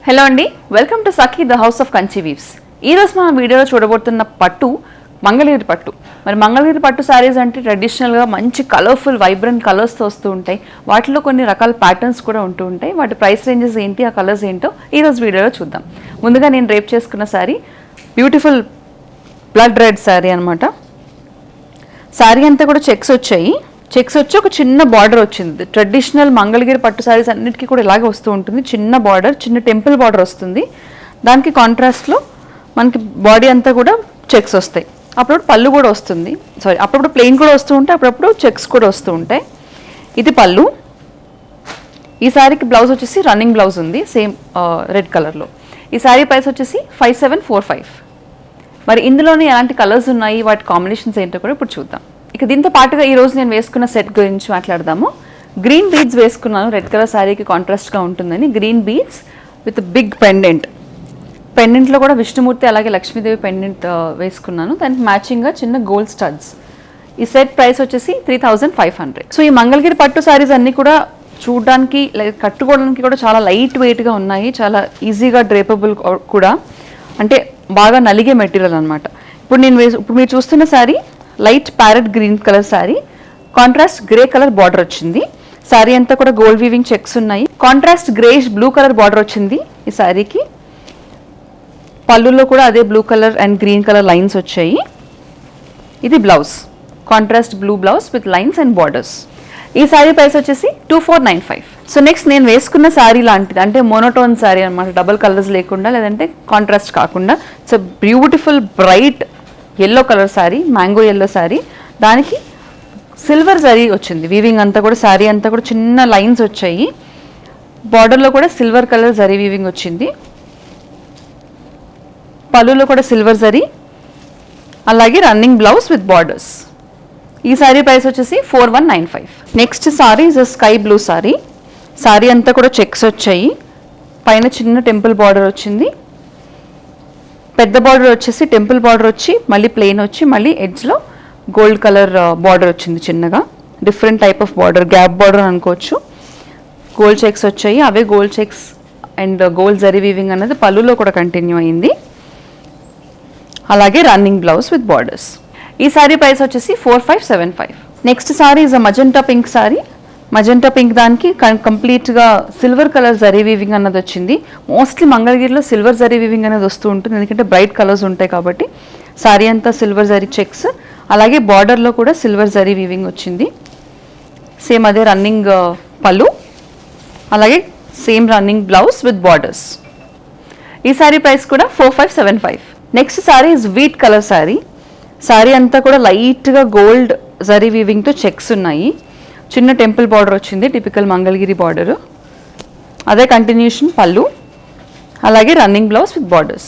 Hello అండి, welcome to Sakhi the house of Kanchi weaves. ఈరోజు మన వీడియోలో చూడబోతున్న పట్టు మంగళగిరి పట్టు. మరి మంగళగిరి పట్టు శారీస్ అంటే ట్రెడిషనల్గా మంచి కలర్ఫుల్ వైబ్రెంట్ కలర్స్తో వస్తూ ఉంటాయి. వాటిలో కొన్ని రకాల ప్యాటర్న్స్ కూడా ఉంటూ ఉంటాయి. వాటి ప్రైస్ రేంజెస్ ఏంటి, ఆ కలర్స్ ఏంటో ఈరోజు వీడియోలో చూద్దాం. ముందుగా నేను రేప్ చేసుకున్న sari beautiful blood red sari అనమాట. శారీ అంతా కూడా చెక్స్ వచ్చాయి. చెక్స్ వచ్చి ఒక చిన్న బార్డర్ వచ్చింది. ట్రెడిషనల్ మంగళగిరి పట్టు శారీస్ అన్నిటికీ కూడా ఇలాగే వస్తూ ఉంటుంది. చిన్న బార్డర్, చిన్న టెంపుల్ బార్డర్ వస్తుంది. దానికి కాంట్రాస్ట్లో మనకి బాడీ అంతా కూడా చెక్స్ వస్తాయి. అప్పుడప్పుడు పళ్ళు కూడా వస్తుంది, అప్పుడప్పుడు ప్లెయిన్ కూడా వస్తూ ఉంటాయి, అప్పుడప్పుడు చెక్స్ కూడా వస్తూ ఉంటాయి. ఇది పళ్ళు. ఈ శారీకి బ్లౌజ్ వచ్చేసి రన్నింగ్ బ్లౌజ్ ఉంది, సేమ్ రెడ్ కలర్లో. ఈ శారీ ప్రైస్ వచ్చేసి 5745. మరి ఇందులోనే ఎలాంటి కలర్స్ ఉన్నాయి, వాటి కాంబినేషన్స్ ఏంటో కూడా ఇప్పుడు చూద్దాం. ఇక దీంతో పాటుగా ఈరోజు నేను వేసుకున్న సెట్ గురించి మాట్లాడదాము. గ్రీన్ బీడ్స్ వేసుకున్నాను, రెడ్ కలర్ శారీకి కాంట్రాస్ట్గా ఉంటుందని. Green beads with big pendant. పెండెంట్లో కూడా విష్ణుమూర్తి అలాగే లక్ష్మీదేవి పెండెంట్ వేసుకున్నాను. దానికి మ్యాచింగ్గా చిన్న గోల్డ్ స్టడ్స్. ఈ సెట్ ప్రైస్ వచ్చేసి 3500. సో ఈ మంగళగిరి పట్టు శారీస్ అన్నీ కూడా చూడడానికి కట్టుకోవడానికి కూడా చాలా లైట్ వెయిట్గా ఉన్నాయి, చాలా ఈజీగా డ్రేపబుల్ కూడా, అంటే బాగా నలిగే మెటీరియల్ అనమాట. ఇప్పుడు మీరు చూస్తున్న sari light parrot green colour sari, contrast grey colour border వచ్చింది. శారీ అంతా కూడా గోల్డ్ వీవింగ్ చెక్స్ ఉన్నాయి. Contrast greyish blue colour border వచ్చింది ఈ శారీకి. పళ్ళులో కూడా అదే blue colour and green colour lines వచ్చాయి. ఇది blouse, contrast blue blouse with lines and borders. ఈ శారీ ప్రైస్ వచ్చేసి 2495. సో నెక్స్ట్ నేను వేసుకున్న శారీ లాంటిది, అంటే మోనోటోన్ శారీ అనమాట, డబల్ కలర్స్ లేకుండా, లేదంటే కాంట్రాస్ట్ కాకుండా. It's beautiful bright yellow colour sari, mango yellow sari. దానికి సిల్వర్ జరీ వచ్చింది వీవింగ్ అంతా కూడా. శారీ అంతా కూడా చిన్న లైన్స్ వచ్చాయి. బార్డర్లో కూడా సిల్వర్ కలర్ జరీ వీవింగ్ వచ్చింది. పళ్ళులో కూడా సిల్వర్ జరీ, అలాగే రన్నింగ్ బ్లౌజ్ విత్ బార్డర్స్. ఈ శారీ ప్రైస్ వచ్చేసి 4195. Next sari is sky blue sari. Sari అంతా కూడా చెక్స్ వచ్చాయి. పైన చిన్న టెంపుల్ బార్డర్ వచ్చింది. పెద్ద బార్డర్ వచ్చేసి టెంపుల్ బార్డర్ వచ్చి మళ్ళీ ప్లెయిన్ వచ్చి మళ్ళీ ఎడ్జ్లో గోల్డ్ కలర్ బార్డర్ వచ్చింది చిన్నగా. Different type of border, gap border అనుకోవచ్చు. గోల్డ్ చెక్స్ వచ్చాయి. అవే gold checks and gold zari weaving అన్నది పళ్ళులో కూడా కంటిన్యూ అయింది. అలాగే రన్నింగ్ బ్లౌజ్ విత్ బార్డర్స్. ఈ శారీ ప్రైస్ వచ్చేసి 4575. Next sari is a magenta pink sari. Magenta pink దానికి కంప్లీట్గా సిల్వర్ కలర్ జరీ వీవింగ్ అన్నది వచ్చింది. మోస్ట్లీ మంగళగిరిలో సిల్వర్ జరీ వీవింగ్ అనేది వస్తూ ఉంటుంది, ఎందుకంటే బ్రైట్ కలర్స్ ఉంటాయి కాబట్టి. శారీ అంతా సిల్వర్ జరీ చెక్స్, అలాగే బార్డర్లో కూడా సిల్వర్ జరీ వీవింగ్ వచ్చింది. సేమ్ అదే రన్నింగ్ పళ్ళు, అలాగే same running blouse with borders. ఈ శారీ ప్రైస్ కూడా 4575. Next sari is wheat colour sari. Sari అంతా కూడా లైట్గా గోల్డ్ జరీ వీవింగ్తో చెక్స్ ఉన్నాయి. చిన్న టెంపుల్ బార్డర్ వచ్చింది, టిపికల్ మంగళగిరి బార్డర్. అదే కంటిన్యూషన్ పళ్ళు, అలాగే రన్నింగ్ బ్లౌజ్ విత్ బార్డర్స్.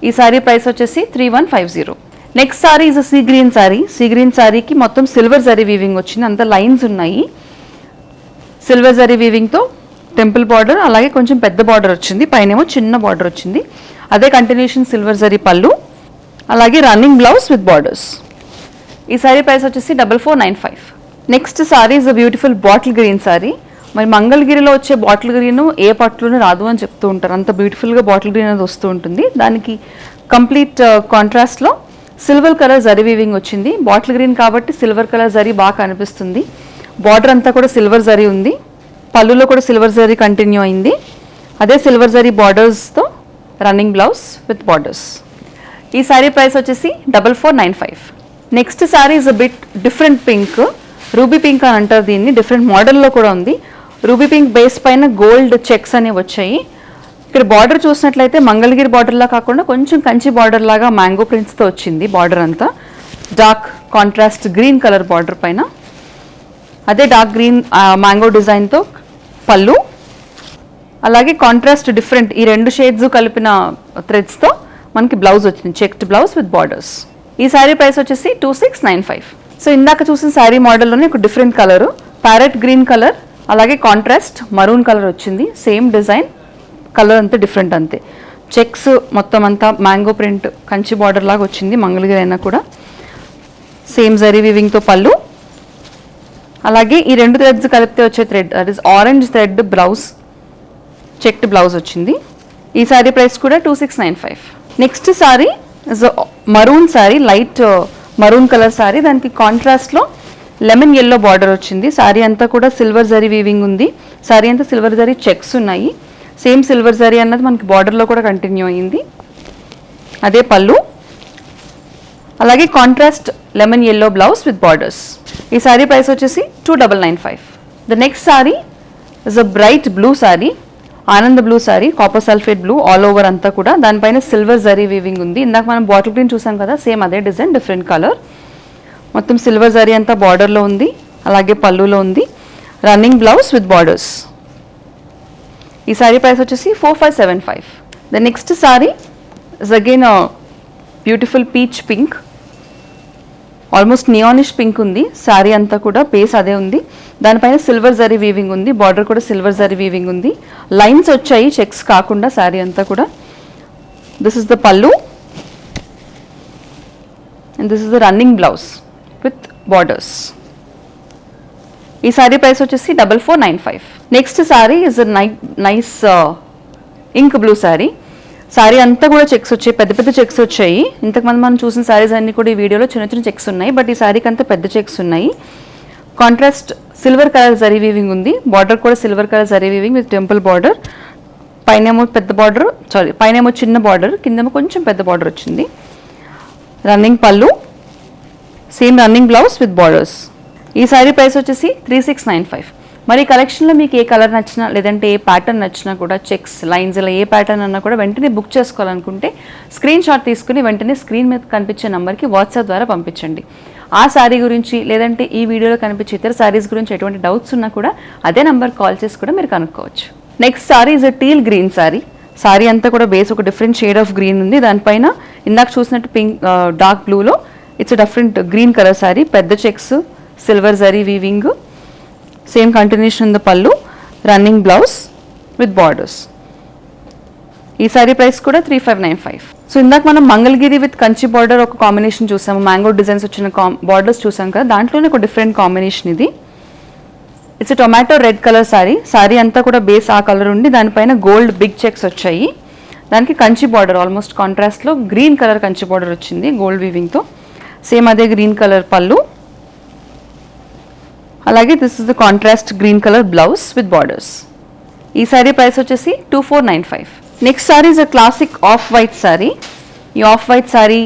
ఈ శారీ ప్రైస్ వచ్చేసి 3150. Next sari is sea green sari. Sea green శారీకి మొత్తం సిల్వర్ జరీ వీవింగ్ వచ్చింది, అంత లైన్స్ ఉన్నాయి. సిల్వర్ జరీ వీవింగ్తో టెంపుల్ బార్డర్, అలాగే కొంచెం పెద్ద బార్డర్ వచ్చింది, పైనేమో చిన్న బార్డర్ వచ్చింది. అదే కంటిన్యూషన్ సిల్వర్ జరీ పళ్ళు, అలాగే రన్నింగ్ బ్లౌజ్ విత్ బార్డర్స్. ఈ శారీ ప్రైస్ వచ్చేసి 4495. Next sari is a beautiful bottle green sari. మరి మంగళగిరిలో వచ్చే బాటిల్ గ్రీన్ ఏ పట్టులోనే రాదు అని చెప్తూ ఉంటారు, అంత బ్యూటిఫుల్గా బాటిల్ గ్రీన్ అనేది వస్తూ ఉంటుంది. దానికి కంప్లీట్ కాంట్రాస్ట్లో సిల్వర్ కలర్ జరీ వీవింగ్ వచ్చింది. బాటిల్ గ్రీన్ కాబట్టి సిల్వర్ కలర్ జరీ బాగా కనిపిస్తుంది. బార్డర్ అంతా కూడా సిల్వర్ జరీ ఉంది. పళ్ళులో కూడా సిల్వర్ జరీ కంటిన్యూ అయింది. అదే సిల్వర్ జరీ బార్డర్స్తో రన్నింగ్ బ్లౌజ్ విత్ బార్డర్స్. ఈ శారీ ప్రైస్ వచ్చేసి 4495. Next sari is a bit different pink, ruby pink అని అంటారు దీన్ని. డిఫరెంట్ మోడల్లో కూడా ఉంది. రూబీ పింక్ బేస్ పైన గోల్డ్ చెక్స్ అనేవి వచ్చాయి. ఇక్కడ బార్డర్ చూసినట్లయితే మంగళగిరి బార్డర్లా కాకుండా కొంచెం కంచి బార్డర్ లాగా మ్యాంగో ప్రింట్స్తో వచ్చింది. బార్డర్ అంతా dark contrast green colour border పైన, అదే డార్క్ గ్రీన్ మ్యాంగో డిజైన్తో పళ్ళు, అలాగే కాంట్రాస్ట్ డిఫరెంట్ ఈ రెండు షేడ్స్ కలిపిన థ్రెడ్స్తో మనకి బ్లౌజ్ వచ్చింది, చెక్డ్ బ్లౌజ్ విత్ బార్డర్స్. ఈ శారీ ప్రైస్ వచ్చేసి 2695. సో ఇందాక చూసిన శారీ మోడల్లోనే ఒక different colour, parrot green colour, అలాగే కాంట్రాస్ట్ మరూన్ కలర్ వచ్చింది. సేమ్ డిజైన్, కలర్ అంతా డిఫరెంట్ అంతే. చెక్స్ మొత్తం అంతా మ్యాంగో ప్రింట్ కంచి బార్డర్ లాగా వచ్చింది. మంగళగిరి అయినా కూడా సేమ్ జరీ వీవింగ్తో పళ్ళు, అలాగే ఈ రెండు థ్రెడ్స్ కలిపితే వచ్చే thread, that is orange thread blouse, checked blouse వచ్చింది. ఈ సారీ ప్రైస్ కూడా 2695. Next sari is maroon sorry, light maroon colour sorry. దానికి కాంట్రాస్ట్లో లెమన్ ఎల్లో బార్డర్ వచ్చింది. సారీ అంతా కూడా సిల్వర్ జరీ వీవింగ్ ఉంది. సారీ అంతా సిల్వర్ జరీ చెక్స్ ఉన్నాయి. సేమ్ సిల్వర్ జరీ అన్నది మనకి బార్డర్లో కూడా కంటిన్యూ అయ్యింది. అదే పళ్ళు, అలాగే contrast lemon yellow blouse with borders. ఈ సారీ ప్రైస్ వచ్చేసి 2995. The next sari is a bright blue sorry, Anand blue sorry, copper sulphate blue all over అంతా కూడా. దానిపైన సిల్వర్ జరీ వీవింగ్ ఉంది. ఇందాక మనం బాటిల్ గ్రీన్ చూసాం కదా, సేమ్ అదే డిజైన్, డిఫరెంట్ కలర్. మొత్తం సిల్వర్ జరీ అంతా బార్డర్లో ఉంది, అలాగే పళ్ళులో ఉంది. Running blouse with borders. ఈ సారీ ప్రైస్ వచ్చేసి 4575. The next sari is again beautiful peach pink, almost neonish pink ఉంది. సారీ అంతా కూడా బేస్ అదే ఉంది. దానిపైన సిల్వర్ జరీ వీవింగ్ ఉంది, బార్డర్ కూడా సిల్వర్ జరీ వీవింగ్ ఉంది. లైన్స్ వచ్చాయి చెక్స్ కాకుండా సారీ అంతా కూడా. This is the pallu and this is the running blouse with borders. ఈ సారీ ప్రైస్ వచ్చేసి 4495. Next sari is nice ink blue sari. Sari అంతా కూడా చెక్స్ వచ్చాయి, పెద్ద పెద్ద చెక్స్ వచ్చాయి. ఇంతకుమంది మనం చూసిన సారీస్ అన్ని కూడా ఈ వీడియోలో చిన్న చిన్న చెక్స్ ఉన్నాయి, బట్ ఈ సారీకి అంతా పెద్ద చెక్స్ ఉన్నాయి. Contrast silver colour zari weaving ఉంది. బార్డర్ కూడా silver colour zari weaving with temple border. పైనేమో పెద్ద బార్డర్, పైనేమో చిన్న బార్డర్, కిందేమో కొంచెం పెద్ద బార్డర్ వచ్చింది. రన్నింగ్ పళ్ళు, same running blouse with borders. ఈ సారీ ప్రైస్ వచ్చేసి 3695. మరి కలెక్షన్లో మీకు ఏ కలర్ నచ్చినా లేదంటే ఏ ప్యాటర్న్ నచ్చినా కూడా, చెక్స్ లైన్స్ ఇలా ఏ ప్యాటర్న్ అన్నా కూడా వెంటనే బుక్ చేసుకోవాలనుకుంటే స్క్రీన్ షాట్ తీసుకుని వెంటనే స్క్రీన్ మీద కనిపించే నెంబర్కి వాట్సాప్ ద్వారా పంపించండి. ఆ సారీ గురించి లేదంటే ఈ వీడియోలో కనిపించే ఇతర సారీస్ గురించి ఎటువంటి డౌట్స్ ఉన్నా కూడా అదే నెంబర్ కాల్ చేసి కూడా మీరు కనుక్కోవచ్చు. Next sari is a teal green sorry. Sari అంతా కూడా బేస్ ఒక డిఫరెంట్ షేడ్ ఆఫ్ గ్రీన్ ఉంది. దానిపైన ఇందాక చూసినట్టు పింక్ డార్క్ బ్లూలో it's different green colour sari. పెద్ద checks, silver zari weaving, same continuation the pallu, running blouse with borders. ఈ సారీ ప్రైస్ కూడా 3595. సో ఇందాక మనం మంగళగిరి విత్ కంచి బార్డర్ ఒక కాంబినేషన్ చూసాము, మ్యాంగో డిజైన్స్ వచ్చిన బార్డర్స్ చూసాం కదా, దాంట్లోనే ఒక డిఫరెంట్ కాంబినేషన్ ఇది. It's tomato red colour sari. Sari అంతా కూడా బేస్ ఆ కలర్ ఉండి దానిపైన గోల్డ్ బిగ్ చెక్స్ వచ్చాయి. దానికి కంచి బార్డర్ ఆల్మోస్ట్ కాంట్రాస్ట్లో గ్రీన్ కలర్ కంచి బార్డర్ వచ్చింది గోల్డ్ వీవింగ్తో. సేమ్ అదే గ్రీన్ కలర్ పళ్ళు, అలాగే this is the contrast green colour blouse with borders. ఈ సారీ ప్రైస్ వచ్చేసి 2495. Next sari is a classic off white sorry. ఈ ఆఫ్ వైట్ సారీ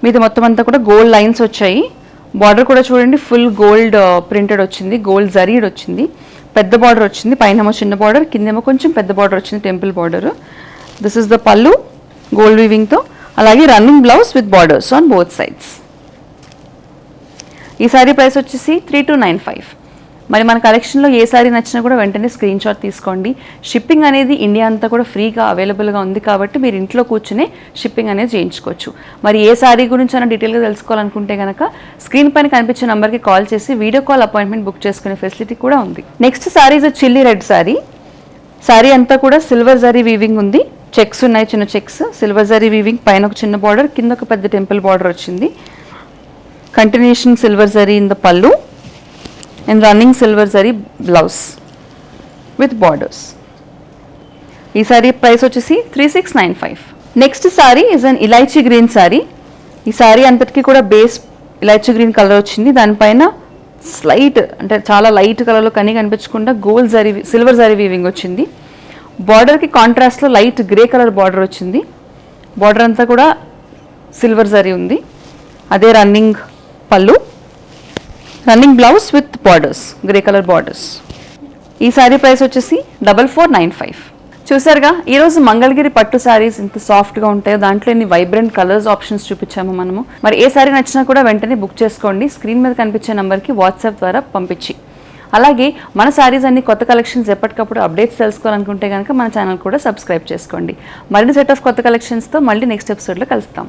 మీద మొత్తం అంతా కూడా గోల్డ్ లైన్స్ వచ్చాయి. బార్డర్ కూడా చూడండి ఫుల్ గోల్డ్ ప్రింటెడ్ వచ్చింది, గోల్డ్ జరీడ్ వచ్చింది. పెద్ద బార్డర్ వచ్చింది, పైనేమో చిన్న బార్డర్, కిందేమో కొంచెం పెద్ద బార్డర్ వచ్చింది, temple border. This is the పల్లు గోల్డ్ వీవింగ్తో, అలాగే running blouse with borders on both sides. ఈ సారీ ప్రైస్ వచ్చేసి 3295. మరి మన కలెక్షన్లో ఏ సారీ నచ్చినా కూడా వెంటనే స్క్రీన్ షాట్ తీసుకోండి. షిప్పింగ్ అనేది ఇండియా అంతా కూడా ఫ్రీగా అవైలబుల్గా ఉంది కాబట్టి మీరు ఇంట్లో కూర్చునే షిప్పింగ్ అనేది చేయించుకోవచ్చు. మరి ఏ సారీ గురించి అయినా డీటెయిల్గా తెలుసుకోవాలనుకుంటే కనుక స్క్రీన్ పైన కనిపించే నెంబర్కి కాల్ చేసి వీడియో కాల్ అపాయింట్మెంట్ బుక్ చేసుకునే ఫెసిలిటీ కూడా ఉంది. Next sari is chilli red sorry. Sari అంతా కూడా సిల్వర్ జరీ వీవింగ్ ఉంది, చెక్స్ ఉన్నాయి, చిన్న చెక్స్, సిల్వర్ జరీ వీవింగ్, పైన ఒక చిన్న బార్డర్, కింద ఒక పెద్ద టెంపుల్ బార్డర్ వచ్చింది. Continuation silver zari in the pallu and running silver zari blouse with borders. ఈ సారీ ప్రైస్ వచ్చేసి 3695. Next sari is an elaichi green sari. ఈ సారీ అంతటికీ కూడా బేస్ ఇలైచీ గ్రీన్ కలర్ వచ్చింది. దానిపైన స్లైట్ అంటే చాలా లైట్ కలర్లో కనిపించకుండా gold zari silver zari weaving వచ్చింది. బార్డర్కి కాంట్రాస్ట్లో లైట్ గ్రే కలర్ బార్డర్ వచ్చింది. బార్డర్ అంతా కూడా సిల్వర్ జరీ ఉంది. అదే రన్నింగ్ పళ్ళు, running blouse with borders, grey colour borders. ఈ సారీ ప్రైస్ వచ్చేసి 4495. చూసారుగా ఈరోజు మంగళగిరి పట్టు సారీస్ ఇంత సాఫ్ట్గా ఉంటాయో, దాంట్లో ఎన్ని వైబ్రెంట్ కలర్స్ ఆప్షన్స్ చూపించాము మనము. మరి ఏ సారీ నచ్చినా కూడా వెంటనే బుక్ చేసుకోండి, స్క్రీన్ మీద కనిపించే నెంబర్కి వాట్సాప్ ద్వారా పంపించి. అలాగే మన సారీస్ అన్ని కొత్త కలెక్షన్స్ ఎప్పటికప్పుడు అప్డేట్స్ తెలుసుకోవాలనుకుంటే కనుక మన ఛానల్ కూడా సబ్స్క్రైబ్ చేసుకోండి. మరిన్ని సెట్ ఆఫ్ కొత్త కలెక్షన్స్తో మళ్ళీ నెక్స్ట్ ఎపిసోడ్లో కలుస్తాం.